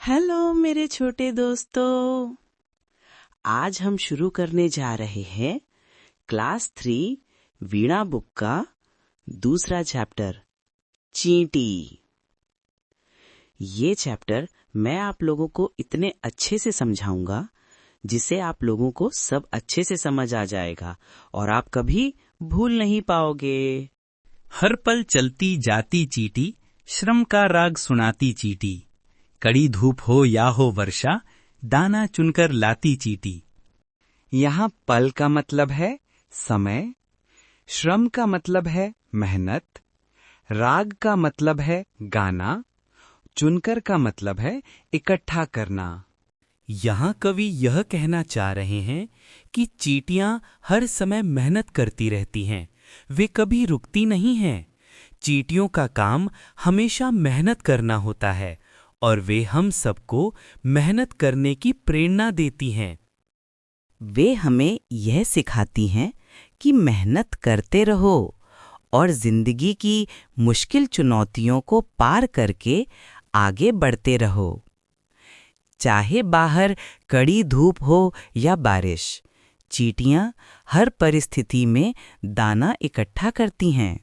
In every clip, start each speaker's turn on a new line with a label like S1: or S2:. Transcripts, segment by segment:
S1: Hello मेरे छोटे दोस्तों। आज हम शुरू करने जा रहे हैं क्लास 3 वीणा बुक का दूसरा चैप्टर, चींटी। ये चैप्टर मैं आप लोगों को इतने अच्छे से समझाऊंगा जिससे आप लोगों को सब अच्छे से समझ आ जाएगा और आप कभी भूल नहीं पाओगे।
S2: हर पल चलती जाती चींटी, श्रम का राग सुनाती चींटी। कड़ी धूप हो या हो वर्षा, दाना चुनकर लाती चींटी।
S3: यहाँ पल का मतलब है समय, श्रम का मतलब है मेहनत, राग का मतलब है गाना, चुनकर का मतलब है इकट्ठा करना।
S2: यहाँ कवि यह कहना चाह रहे हैं कि चींटियां हर समय मेहनत करती रहती हैं, वे कभी रुकती नहीं हैं। चींटियों का काम हमेशा मेहनत करना होता है और वे हम सबको मेहनत करने की प्रेरणा देती हैं।
S1: वे हमें यह सिखाती हैं कि मेहनत करते रहो और जिंदगी की मुश्किल चुनौतियों को पार करके आगे बढ़ते रहो। चाहे बाहर कड़ी धूप हो या बारिश, चींटियां हर परिस्थिति में दाना इकट्ठा करती हैं।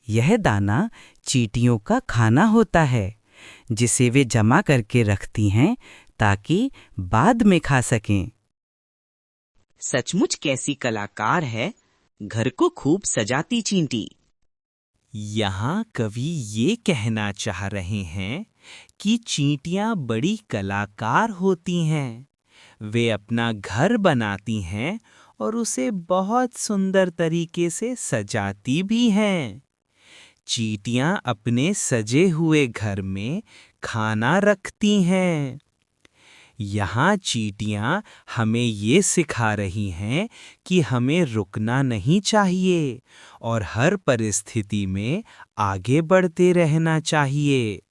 S1: यह दाना चींटियों का खाना होता है जिसे वे जमा करके रखती हैं ताकि बाद में खा सकें। सचमुच कैसी कलाकार है, घर को खूब सजाती चींटी।
S2: यहाँ कवि ये कहना चाह रहे हैं कि चींटियां बड़ी कलाकार होती हैं। वे अपना घर बनाती हैं और उसे बहुत सुंदर तरीके से सजाती भी हैं। चींटियां अपने सजे हुए घर में खाना रखती हैं। यहाँ चींटियां हमें ये सिखा रही हैं कि हमें रुकना नहीं चाहिए और हर परिस्थिति में आगे बढ़ते रहना चाहिए।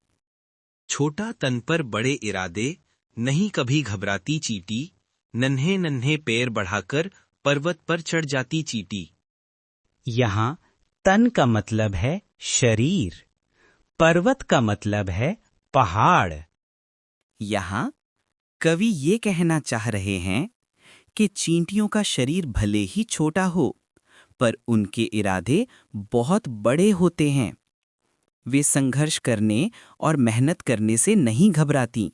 S4: छोटा तन पर बड़े इरादे, नहीं कभी घबराती चींटी। नन्हे नन्हे पैर बढ़ाकर पर्वत पर चढ़ जाती चींटी।
S2: यहाँ तन का मतलब है शरीर, पर्वत का मतलब है पहाड़।
S1: यहाँ कवि ये कहना चाह रहे हैं कि चींटियों का शरीर भले ही छोटा हो, पर उनके इरादे बहुत बड़े होते हैं। वे संघर्ष करने और मेहनत करने से नहीं घबराती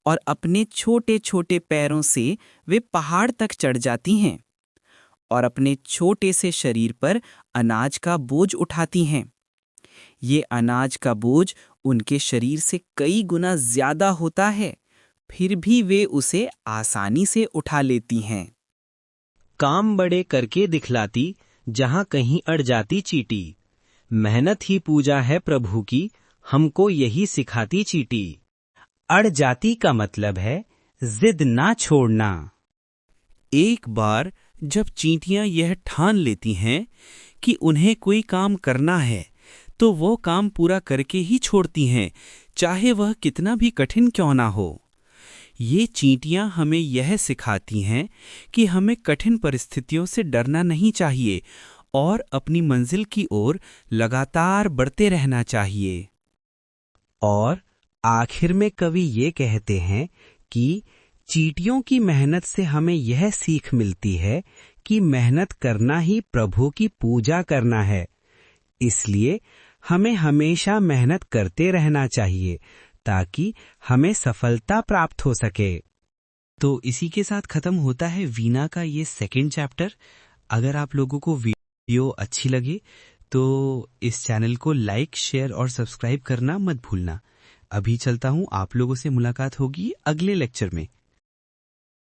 S1: और अपने छोटे छोटे पैरों से वे पहाड़ तक चढ़ जाती हैं और अपने छोटे से शरीर पर अनाज का बोझ उठाती हैं। ये अनाज का बोझ उनके शरीर से कई गुना ज्यादा होता है, फिर भी वे उसे आसानी से उठा लेती हैं।
S4: काम बड़े करके दिखलाती, जहां कहीं अड़ जाती चींटी। मेहनत ही पूजा है प्रभु की, हमको यही सिखाती चींटी।
S2: अड़ जाती का मतलब है जिद ना छोड़ना। एक बार जब चींटियां यह ठान लेती हैं कि उन्हें कोई काम करना है, तो वो काम पूरा करके ही छोड़ती हैं, चाहे वह कितना भी कठिन क्यों ना हो। ये चींटियां हमें यह सिखाती हैं कि हमें कठिन परिस्थितियों से डरना नहीं चाहिए और अपनी मंजिल की ओर लगातार बढ़ते रहना चाहिए।
S4: और आखिर में कवि ये कहते हैं कि चींटियों की मेहनत से हमें यह सीख मिलती है कि मेहनत करना ही प्रभु की पूजा करना है। इसलिए हमें हमेशा मेहनत करते रहना चाहिए ताकि हमें सफलता प्राप्त हो सके। तो इसी के साथ खत्म होता है वीणा का ये सेकंड चैप्टर। अगर आप लोगों को वीडियो अच्छी लगे तो इस चैनल को लाइक, शेयर और सब्सक्राइब करना मत भूलना। अभी चलता हूँ, आप लोगों से मुलाकात होगी अगले लेक्चर में।